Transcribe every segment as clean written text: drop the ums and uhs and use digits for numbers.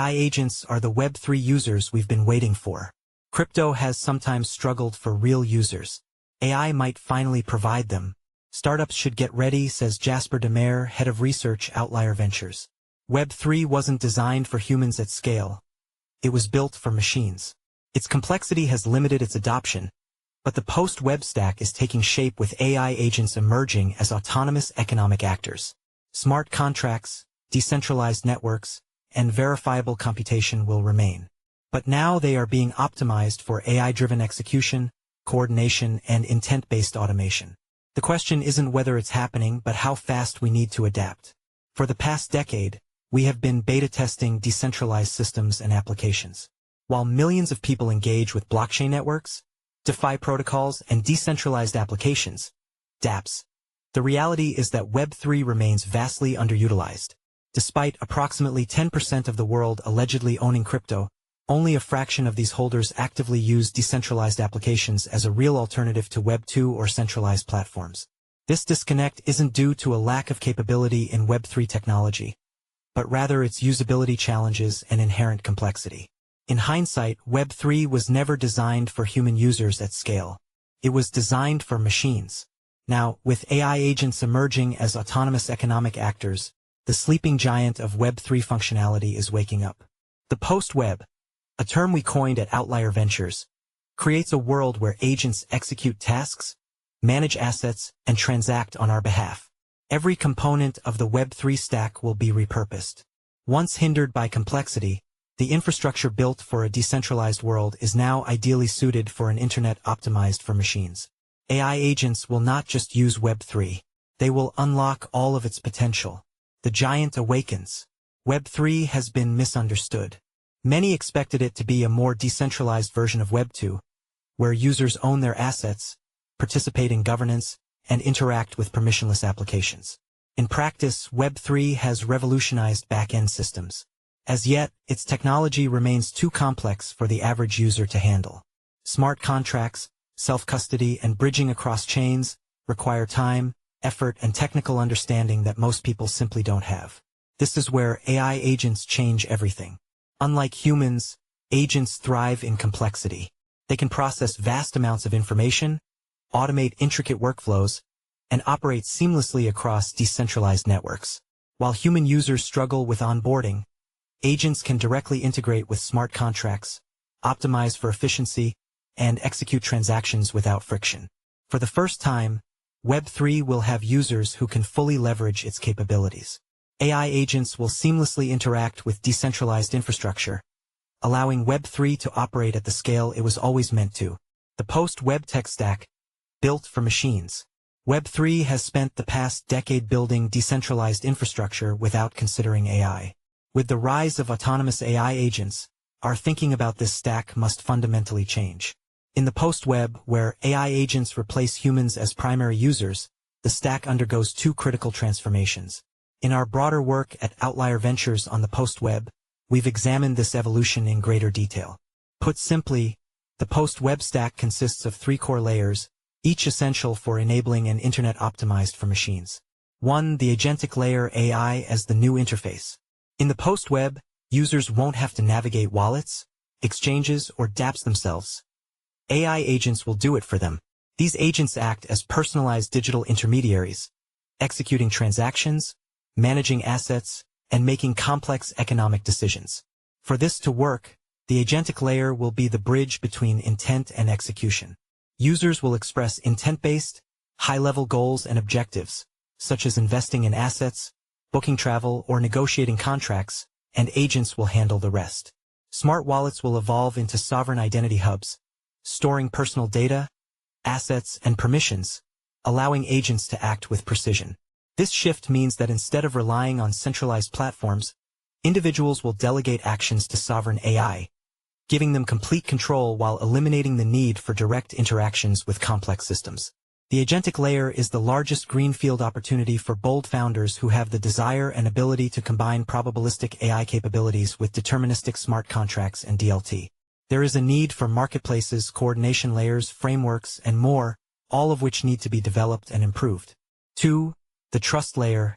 AI agents are the Web3 users we've been waiting for. Crypto has sometimes struggled for real users. AI might finally provide them. Startups should get ready, says Jasper De Maere, head of research, Outlier Ventures. Web3 wasn't designed for humans at scale. It was built for machines. Its complexity has limited its adoption, but the post-web stack is taking shape with AI agents emerging as autonomous economic actors. Smart contracts, decentralized networks, and verifiable computation will remain. But now they are being optimized for AI-driven execution, coordination, and intent-based automation. The question isn't whether it's happening, but how fast we need to adapt. For the past decade, we have been beta testing decentralized systems and applications. While millions of people engage with blockchain networks, DeFi protocols, and decentralized applications, dApps, the reality is that Web3 remains vastly underutilized. Despite approximately 10% of the world allegedly owning crypto, only a fraction of these holders actively use decentralized applications as a real alternative to Web2 or centralized platforms. This disconnect isn't due to a lack of capability in Web3 technology, but rather its usability challenges and inherent complexity. In hindsight, Web3 was never designed for human users at scale. It was designed for machines. Now, with AI agents emerging as autonomous economic actors, the sleeping giant of Web3 functionality is waking up. The post-web, a term we coined at Outlier Ventures, creates a world where agents execute tasks, manage assets, and transact on our behalf. Every component of the Web3 stack will be repurposed. Once hindered by complexity, the infrastructure built for a decentralized world is now ideally suited for an internet optimized for machines. AI agents will not just use Web3. They will unlock all of its potential. The giant awakens. Web3 has been misunderstood. Many expected it to be a more decentralized version of Web2, where users own their assets, participate in governance, and interact with permissionless applications. In practice, Web3 has revolutionized back-end systems. As yet, its technology remains too complex for the average user to handle. Smart contracts, self-custody, and bridging across chains require time, effort, and technical understanding that most people simply don't have. This is where AI agents change everything. Unlike humans, agents thrive in complexity. They can process vast amounts of information, automate intricate workflows, and operate seamlessly across decentralized networks. While human users struggle with onboarding, agents can directly integrate with smart contracts, optimize for efficiency, and execute transactions without friction. For the first time, Web3 will have users who can fully leverage its capabilities. AI agents will seamlessly interact with decentralized infrastructure, allowing Web3 to operate at the scale it was always meant to. The post-web tech stack, built for machines. Web3 has spent the past decade building decentralized infrastructure without considering AI. With the rise of autonomous AI agents, our thinking about this stack must fundamentally change. In the post-web, where AI agents replace humans as primary users, the stack undergoes two critical transformations. In our broader work at Outlier Ventures on the post-web, we've examined this evolution in greater detail. Put simply, the post-web stack consists of three core layers, each essential for enabling an internet optimized for machines. 1. The agentic layer, AI as the new interface. In the post-web, users won't have to navigate wallets, exchanges, or dApps themselves. AI agents will do it for them. These agents act as personalized digital intermediaries, executing transactions, managing assets, and making complex economic decisions. For this to work, the agentic layer will be the bridge between intent and execution. Users will express intent-based, high-level goals and objectives, such as investing in assets, booking travel, or negotiating contracts, and agents will handle the rest. Smart wallets will evolve into sovereign identity hubs, storing personal data, assets, and permissions, allowing agents to act with precision. This shift means that instead of relying on centralized platforms, individuals will delegate actions to sovereign AI, giving them complete control while eliminating the need for direct interactions with complex systems. The agentic layer is the largest greenfield opportunity for bold founders who have the desire and ability to combine probabilistic AI capabilities with deterministic smart contracts and DLT. There is a need for marketplaces, coordination layers, frameworks, and more, all of which need to be developed and improved. 2. The trust layer,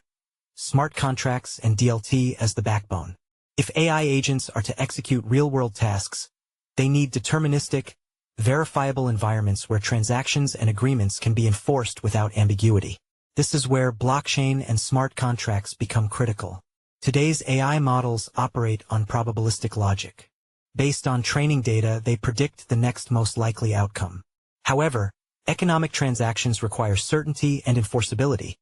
smart contracts and DLT as the backbone. If AI agents are to execute real-world tasks, they need deterministic, verifiable environments where transactions and agreements can be enforced without ambiguity. This is where blockchain and smart contracts become critical. Today's AI models operate on probabilistic logic. Based on training data, they predict the next most likely outcome. However, economic transactions require certainty and enforceability.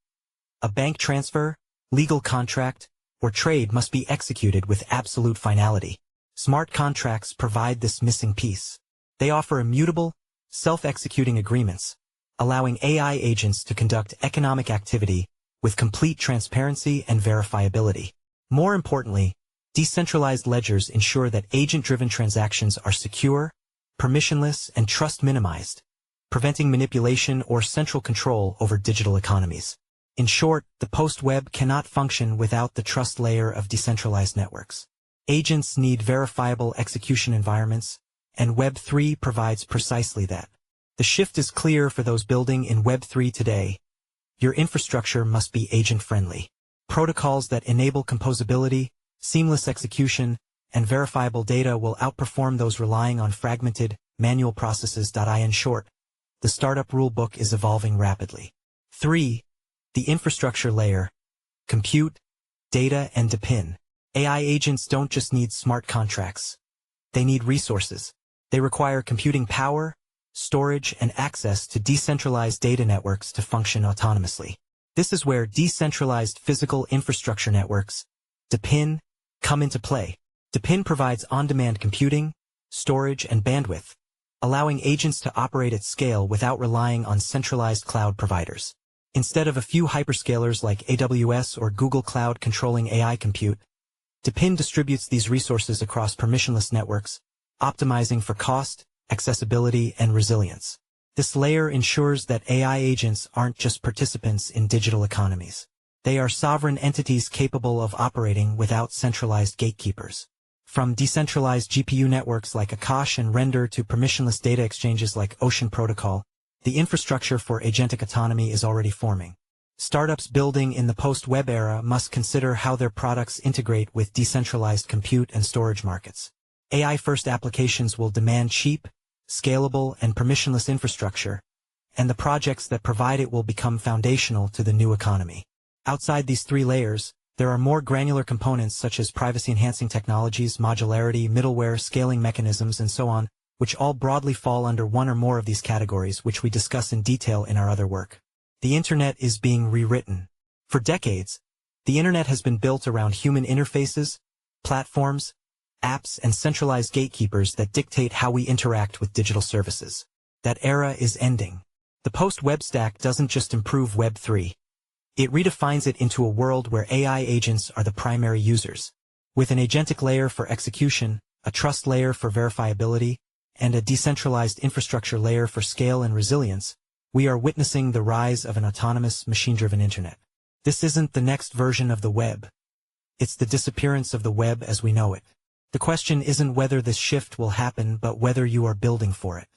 A bank transfer, legal contract, or trade must be executed with absolute finality. Smart contracts provide this missing piece. They offer immutable, self-executing agreements, allowing AI agents to conduct economic activity with complete transparency and verifiability. More importantly, decentralized ledgers ensure that agent-driven transactions are secure, permissionless, and trust-minimized, preventing manipulation or central control over digital economies. In short, the post-web cannot function without the trust layer of decentralized networks. Agents need verifiable execution environments, and Web3 provides precisely that. The shift is clear for those building in Web3 today. Your infrastructure must be agent-friendly. Protocols that enable composability, seamless execution, and verifiable data will outperform those relying on fragmented, manual processes. In short, the startup rulebook is evolving rapidly. 3. The infrastructure layer. Compute, data, and DePIN. AI agents don't just need smart contracts. They need resources. They require computing power, storage, and access to decentralized data networks to function autonomously. This is where decentralized physical infrastructure networks, DePIN, come into play. DePIN provides on-demand computing, storage, and bandwidth, allowing agents to operate at scale without relying on centralized cloud providers. Instead of a few hyperscalers like AWS or Google Cloud controlling AI compute, DePIN distributes these resources across permissionless networks, optimizing for cost, accessibility, and resilience. This layer ensures that AI agents aren't just participants in digital economies. They are sovereign entities capable of operating without centralized gatekeepers. From decentralized GPU networks like Akash and Render to permissionless data exchanges like Ocean Protocol, the infrastructure for agentic autonomy is already forming. Startups building in the post-web era must consider how their products integrate with decentralized compute and storage markets. AI-first applications will demand cheap, scalable, and permissionless infrastructure, and the projects that provide it will become foundational to the new economy. Outside these three layers, there are more granular components such as privacy-enhancing technologies, modularity, middleware, scaling mechanisms, and so on, which all broadly fall under one or more of these categories, which we discuss in detail in our other work. The Internet is being rewritten. For decades, the Internet has been built around human interfaces, platforms, apps, and centralized gatekeepers that dictate how we interact with digital services. That era is ending. The post-web stack doesn't just improve Web3. It redefines it into a world where AI agents are the primary users. With an agentic layer for execution, a trust layer for verifiability, and a decentralized infrastructure layer for scale and resilience, we are witnessing the rise of an autonomous, machine-driven internet. This isn't the next version of the web. It's the disappearance of the web as we know it. The question isn't whether this shift will happen, but whether you are building for it.